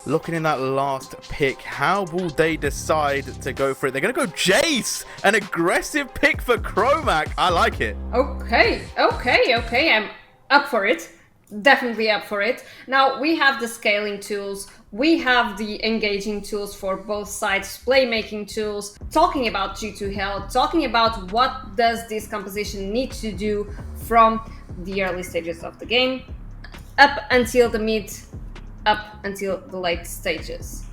Looking in that last pick, how will they decide to go for it? They're going to go Jace, an aggressive pick for Chromac. I like it. Okay, I'm up for it. Definitely up for it. Now, we have the scaling tools, we have the engaging tools for both sides, playmaking tools, talking about G2 health, talking about what does this composition need to do from the early stages of the game, up until the mid, up until the late stages.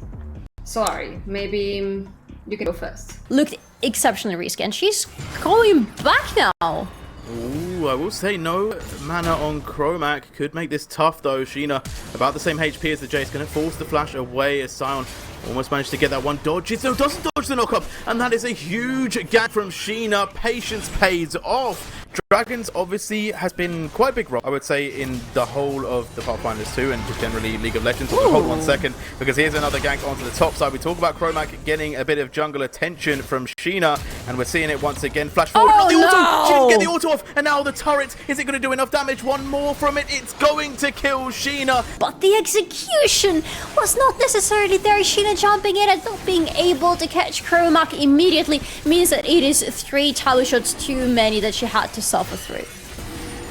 Sorry, maybe you can go first. Looked exceptionally risky, and she's going back now. Ooh, I will say no mana on Chromac. Could make this tough though. Sheena about the same HP as the Jace. Going to force the flash away as Sion almost managed to get that one dodge. It doesn't dodge the knock-up. And that is a huge gap from Sheena. Patience pays off. Dragons obviously has been quite a big role, I would say, in the whole of the Pathfinders 2 and just generally League of Legends. So hold on 1 second, because here's another gank onto the top side. We talk about Chromac getting a bit of jungle attention from Sheena, and we're seeing it once again. Flash forward, not the auto! She didn't get the auto off, and now the turret. Is it going to do enough damage? One more from it. It's going to kill Sheena. But the execution was not necessarily there. Sheena jumping in and not being able to catch Chromac immediately means that it is 3 tower shots too many that she had to suffer through.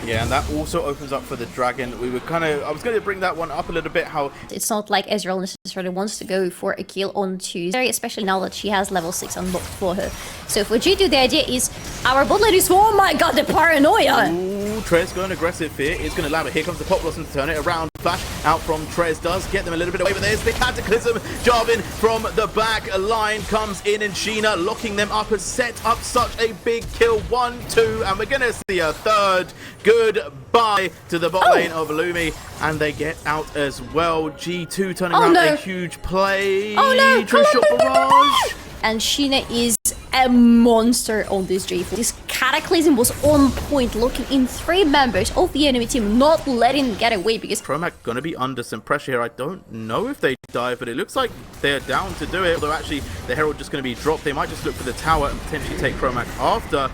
Yeah, and that also opens up for the dragon. I was going to bring that one up a little bit, how it's not like Ezreal necessarily wants to go for a kill on Tuesday, especially now that she has level 6 unlocked for her. So for G2, the idea is our bot lane is, oh my god, the paranoia! Ooh, Trez going aggressive here. It's going to allow it. Here comes the Pop Blossom to turn it around. Flash out from Trez does get them a little bit away, but there's the Cataclysm. Jarvan from the back line comes in, and Sheena locking them up has set up such a big kill. 1, 2, and we're going to see a third. Goodbye to the bot lane of Lumi, and they get out as well. G2 turning around a huge play. Oh no! True shot barrage. And Sheena is a monster on this G4. This Cataclysm was on point, locking in 3 members of the enemy team, not letting them get away because Chromac gonna be under some pressure here. I don't know if they die, but it looks like they're down to do it. Although actually the Herald just gonna be dropped. They might just look for the tower and potentially take Chromac after.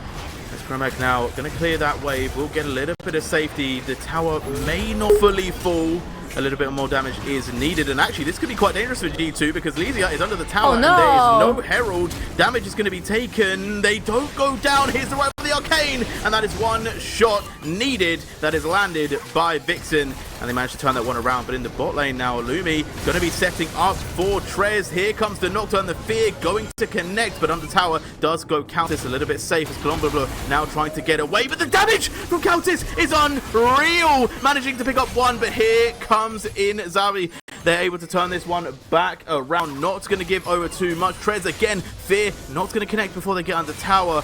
As Chromac now gonna clear that wave. We'll get a little bit of safety. The tower may not fully fall. A little bit more damage is needed, and actually this could be quite dangerous for G2 because Lysia is under the tower and there is no Herald. Damage is going to be taken. They don't go down. Here's the right for the Arcane, and that is 1 shot needed that is landed by Vixen, and they managed to turn that one around. But in the bot lane now, Lumi going to be setting up for Trez. Here comes the Nocturne, the Fear going to connect, but under tower does go Countess a little bit safe as Colombia now trying to get away, but the damage from Countess is unreal, managing to pick up 1, but here comes in Zabi. They're able to turn this one back around. Not going to give over too much. Trez again. Fear not going to connect before they get under tower.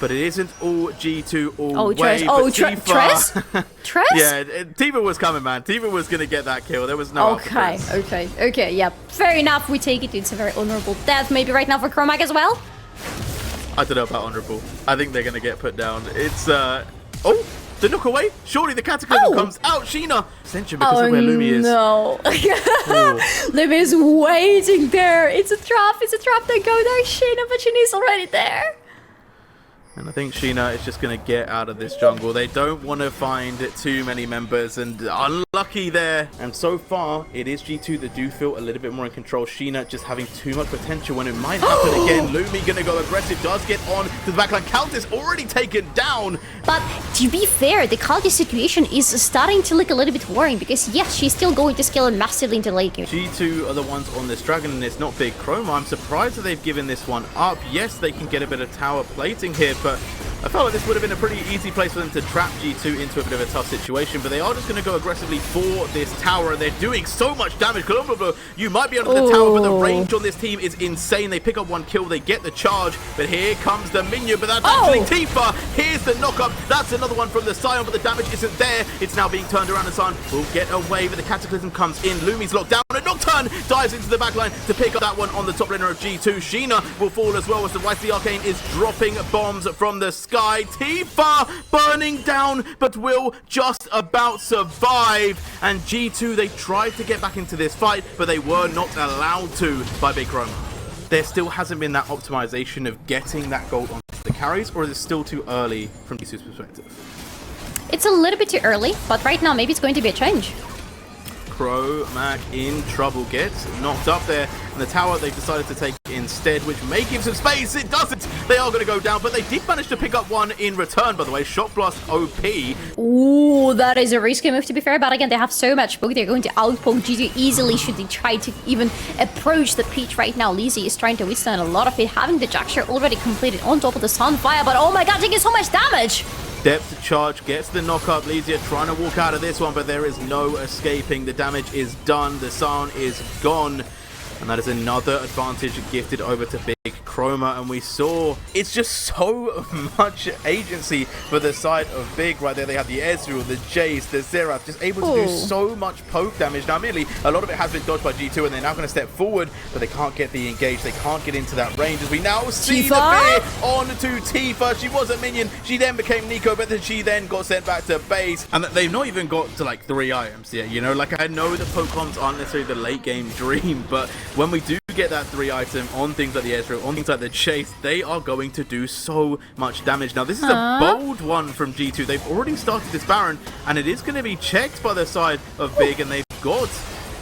But it isn't all G2 all way. Trez? Trez? Yeah, Tifa was coming, man. Tifa was going to get that kill. There was no Okay, yeah. Fair enough. We take it. It's a very honorable death. Maybe right now for Chromac as well? I don't know about honorable. I think they're going to get put down. It's, the knock away. Surely the Cataclysm comes out. Sheena. Ascension because of where Lumi is. No. Lumi is waiting there. It's a trap. It's a trap. They go there, Sheena, but Sheena's already there. And I think Sheena is just going to get out of this jungle. They don't want to find too many members, and unlucky there. And so far, it is G2 that do feel a little bit more in control. Sheena just having too much potential when it might happen again. Lumi going to go aggressive, does get on to the backline. Countess already taken down. But to be fair, the Countess situation is starting to look a little bit worrying because yes, she's still going to scale massively into late game. G2 are the ones on this dragon, and it's not big Chroma. I'm surprised that they've given this one up. Yes, they can get a bit of tower plating here, but I felt like this would have been a pretty easy place for them to trap G2 into a bit of a tough situation, but they are just going to go aggressively for this tower, and they're doing so much damage. Colombia, you might be under the tower, but the range on this team is insane. They pick up 1 kill, they get the charge, but here comes the minion, but that's actually Tifa. Here's the knock-up. That's another one from the Sion, but the damage isn't there. It's now being turned around, and Sion will get away, but the Cataclysm comes in. Lumi's locked down, and Nocturne dives into the backline to pick up that one on the top laner of G2. Sheena will fall as well as the Rise of the Arcane is dropping bombs from the sky. Tifa burning down, but will just about survive. And G2, they tried to get back into this fight, but they were not allowed to by Big Chroma. There still hasn't been that optimization of getting that gold onto the carries, or is it still too early from G2's perspective? It's a little bit too early, but right now maybe it's going to be a change. Chromac in trouble, gets knocked up there, and the tower they've decided to take instead, which may give some space. It doesn't. They are going to go down, but they did manage to pick up one in return, by the way. Shock Blast OP. Ooh, that is a risky move, to be fair, but again, they have so much poke. They're going to outpoke G2 easily should they try to even approach the Peach right now. Lizzie is trying to withstand a lot of it, having the Jackshire already completed on top of the Sunfire, but oh my god, taking so much damage! Depth charge, gets the knock-up. Lysia trying to walk out of this one, but there is no escaping. The damage is done. The sound is gone. And that is another advantage gifted over to Big Chroma. And we saw it's just so much agency for the side of Big right there. They have the Ezreal, the Jace, the Xerath, just able to do so much poke damage. Now, admittedly, a lot of it has been dodged by G2, and they're now going to step forward, but they can't get the engage. They can't get into that range. As we now see the fear on to Tifa. She was a minion. She then became Nico, but then she then got sent back to base. And they've not even got to like 3 items yet, you know? Like, I know that Pokemons aren't necessarily the late game dream, but when we do get that 3 item on things like the Ezreal, on things like the Chase, they are going to do so much damage. Now, this is a bold one from G2. They've already started this Baron, and it is going to be checked by the side of Big, and they've got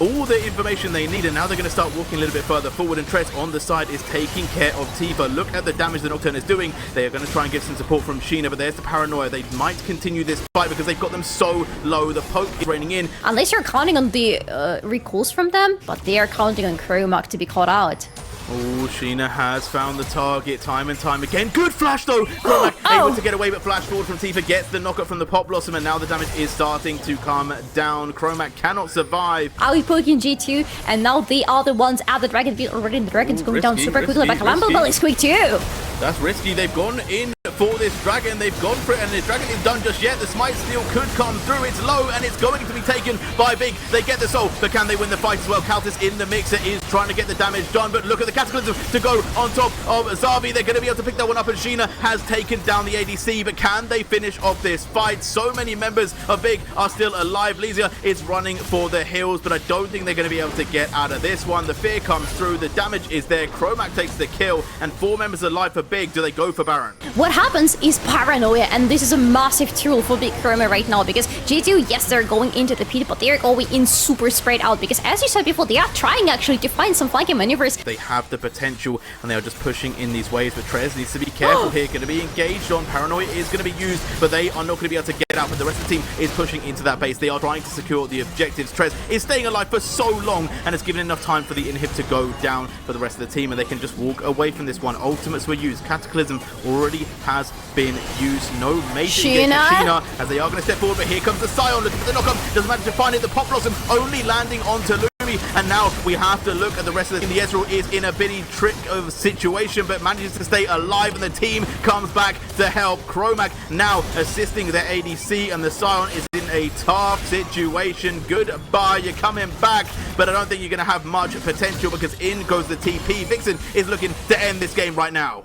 all the information they need, and now they're going to start walking a little bit further forward, and Tress on the side is taking care of Tifa. Look at the damage the Nocturne is doing. They are going to try and give some support from Sheena, but there's the paranoia. They might continue this fight because they've got them so low. The poke is raining in. Unless you're counting on the recalls from them, but they are counting on Chromac to be caught out. Oh, Sheena has found the target time and time again. Good flash, though. Chromac able to get away, but flash forward from Tifa, gets the knockup from the Pop Blossom, and now the damage is starting to come down. Chromac cannot survive. Outpoking G2, and now they are the ones at the Dragon Field already. The Dragon's going down super quickly, but Lambo is quick too. That's risky. They've gone in for this Dragon. They've gone for it, and the Dragon is done just yet. The Smite Steel could come through. It's low, and it's going to be taken by Big. They get the soul, but can they win the fight as well? Kaltis in the mixer is trying to get the damage done, but look at the Cataclysm to go on top of Zavi. They're going to be able to pick that one up, and Sheena has taken down the ADC, but can they finish off this fight? So many members of Big are still alive. Lysia is running for the hills, but I don't think they're going to be able to get out of this one. The fear comes through. The damage is there. Chromac takes the kill, and 4 members alive for Big. Do they go for Baron? What happens is paranoia, and this is a massive tool for Big Chroma right now, because G2, yes, they're going into the pit, but they're going in super spread out, because as you said before, they are trying actually to find some flanking maneuvers. They have the potential, and they are just pushing in these waves, but Trez needs to be careful here. Going to be engaged on. Paranoia is going to be used, but they are not going to be able to get out, but the rest of the team is pushing into that base. They are trying to secure the objectives. Trez is staying alive for so long, and it's given enough time for the inhib to go down for the rest of the team, and they can just walk away from this one. Ultimates were used. Cataclysm already has been used. No mating against Sheena, as they are going to step forward, but here comes the Scion. Look at the knockup. Doesn't manage to find it. The Pop Blossom only landing onto Lumi, and now we have to look at the rest of the team. The Ezreal is in a bitty trick of situation, but manages to stay alive, and the team comes back to help. Chromac now assisting their ADC, and the Scion is in a tough situation. Goodbye, you're coming back, but I don't think you're going to have much potential, because in goes the TP. Vixen is looking to end this game right now.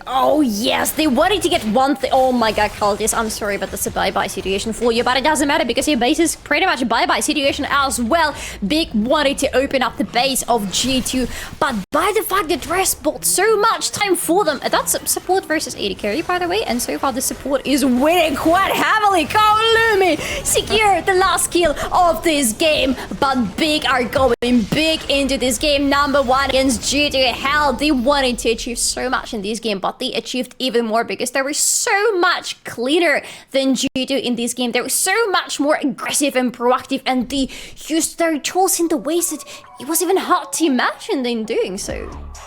Oh yes, they wanted to get one thing. Oh my god, Kaltis, I'm sorry, but that's a bye-bye situation for you, but it doesn't matter because your base is pretty much a bye-bye situation as well. Big wanted to open up the base of G2, but by the fact that Dress bought so much time for them, that's support versus AD carry, by the way, and so far the support is winning quite heavily. Lumi secure the last kill of this game, but Big are going big into this game. Number 1 against G2. Hell, they wanted to achieve so much in this game, but they achieved even more because they were so much cleaner than G2 in this game. They were so much more aggressive and proactive, and they used their tools in the ways that it was even hard to imagine them doing so.